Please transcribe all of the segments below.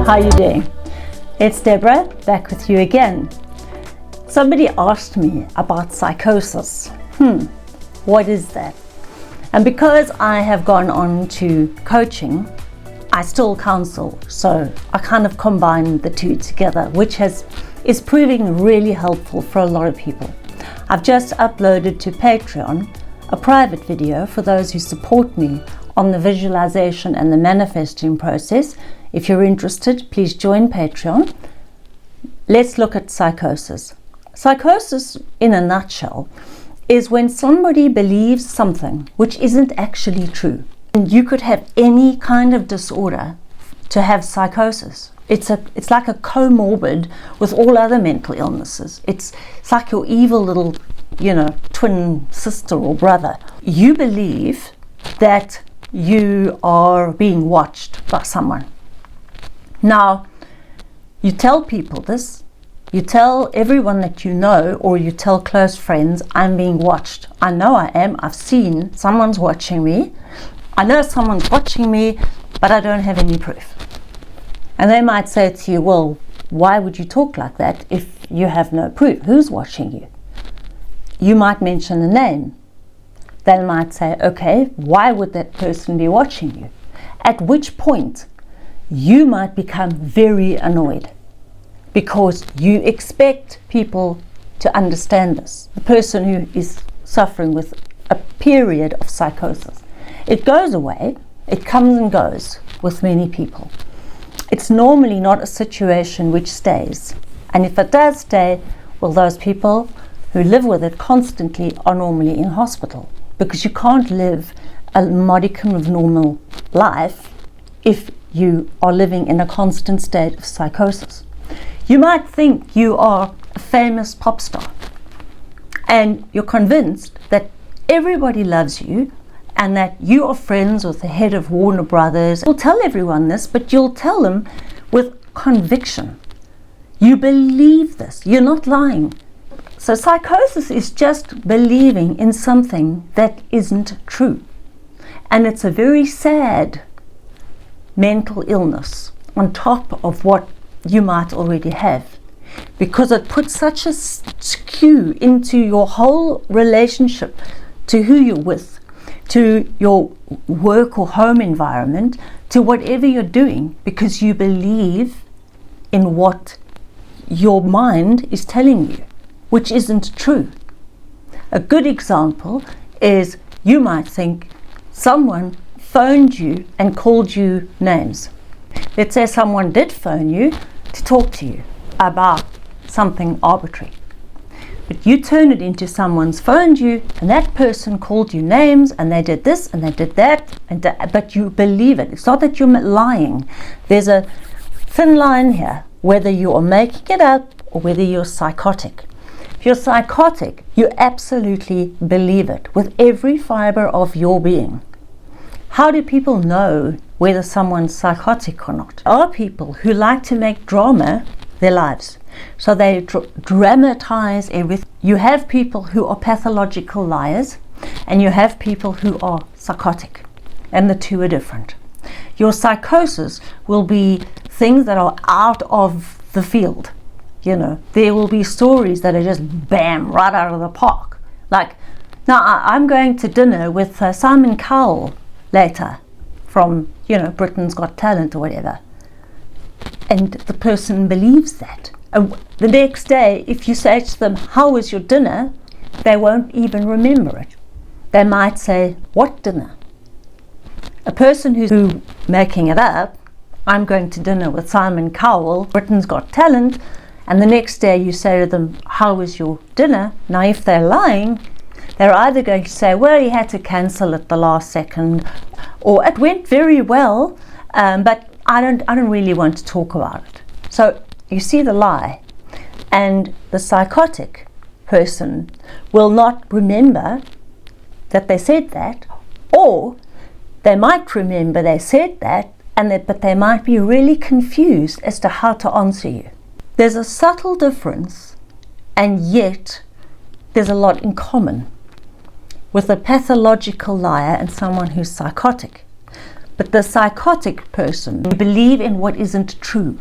how are you doing? It's Deborah, back with you again. Somebody asked me about psychosis. What is that? And because I have gone on to coaching, I still counsel, so I kind of combine the two together, which is proving really helpful for a lot of people. I've just uploaded to Patreon a private video for those who support me on the visualization and the manifesting process. If you're interested, please join Patreon. Let's look at psychosis. Psychosis, in a nutshell, is when somebody believes something which isn't actually true. And you could have any kind of disorder to have psychosis. It's like a comorbid with all other mental illnesses. It's like your evil little, twin sister or brother. You believe that you are being watched by someone. Now, you tell people this, you tell everyone that you know, or you tell close friends, I'm being watched. I know I am. I've seen someone's watching me. I know someone's watching me, but I don't have any proof. And they might say to you, well, why would you talk like that if you have no proof? Who's watching you? You might mention a name. They might say, okay, why would that person be watching you? At which point, you might become very annoyed because you expect people to understand this. The person who is suffering with a period of psychosis. It goes away, it comes and goes with many people. It's normally not a situation which stays. And if it does stay, well, those people who live with it constantly are normally in hospital, because you can't live a modicum of normal life if you are living in a constant state of psychosis. You might think you are a famous pop star and you're convinced that everybody loves you and that you are friends with the head of Warner Brothers. You'll tell everyone this, but you'll tell them with conviction. You believe this. You're not lying. So psychosis is just believing in something that isn't true. And it's a very sad mental illness on top of what you might already have, because it puts such a skew into your whole relationship to who you're with, to your work or home environment, to whatever you're doing, because you believe in what your mind is telling you, which isn't true. A good example is you might think someone phoned you and called you names. Let's say someone did phone you to talk to you about something arbitrary. But you turn it into someone's phoned you and that person called you names and they did this and they did that, but you believe it. It's not that you're lying. There's a thin line here, whether you are making it up or whether you're psychotic. If you're psychotic, you absolutely believe it with every fiber of your being. How do people know whether someone's psychotic or not? There are people who like to make drama their lives. So they dramatize everything. You have people who are pathological liars and you have people who are psychotic. And the two are different. Your psychosis will be things that are out of the field. There will be stories that are just bam, right out of the park. Like, now I'm going to dinner with Simon Cowell later from, Britain's Got Talent or whatever. And the person believes that. And the next day, if you say to them, how was your dinner? They won't even remember it. They might say, what dinner? A person who's making it up, I'm going to dinner with Simon Cowell, Britain's Got Talent, and the next day you say to them, how was your dinner? Now, if they're lying, they're either going to say, well, he had to cancel at the last second, or it went very well, but I don't really want to talk about it. So you see the lie. And the psychotic person will not remember that they said that, or they might remember they said that, but they might be really confused as to how to answer you. There's a subtle difference, and yet there's a lot in common with a pathological liar and someone who's psychotic. But the psychotic person, you believe in what isn't true.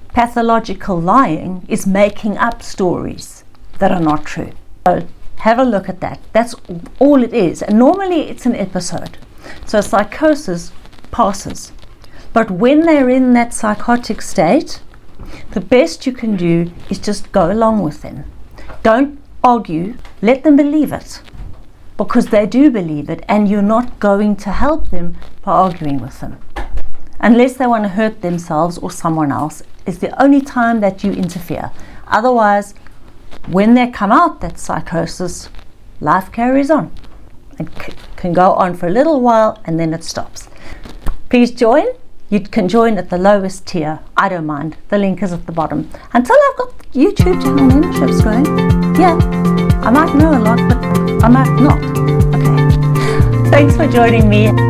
Pathological lying is making up stories that are not true. So have a look at that. That's all it is. And normally it's an episode. So psychosis passes. But when they're in that psychotic state, the best you can do is just go along with them. Don't argue. Let them believe it. Because they do believe it, and you're not going to help them by arguing with them. Unless they want to hurt themselves or someone else, is the only time that you interfere. Otherwise, when they come out that psychosis, life carries on. It can go on for a little while and then it stops. Please join. You can join at the lowest tier. I don't mind. The link is at the bottom. Until I've got YouTube channel memberships going, yeah, I might know a lot, but I might not. Okay. Thanks for joining me.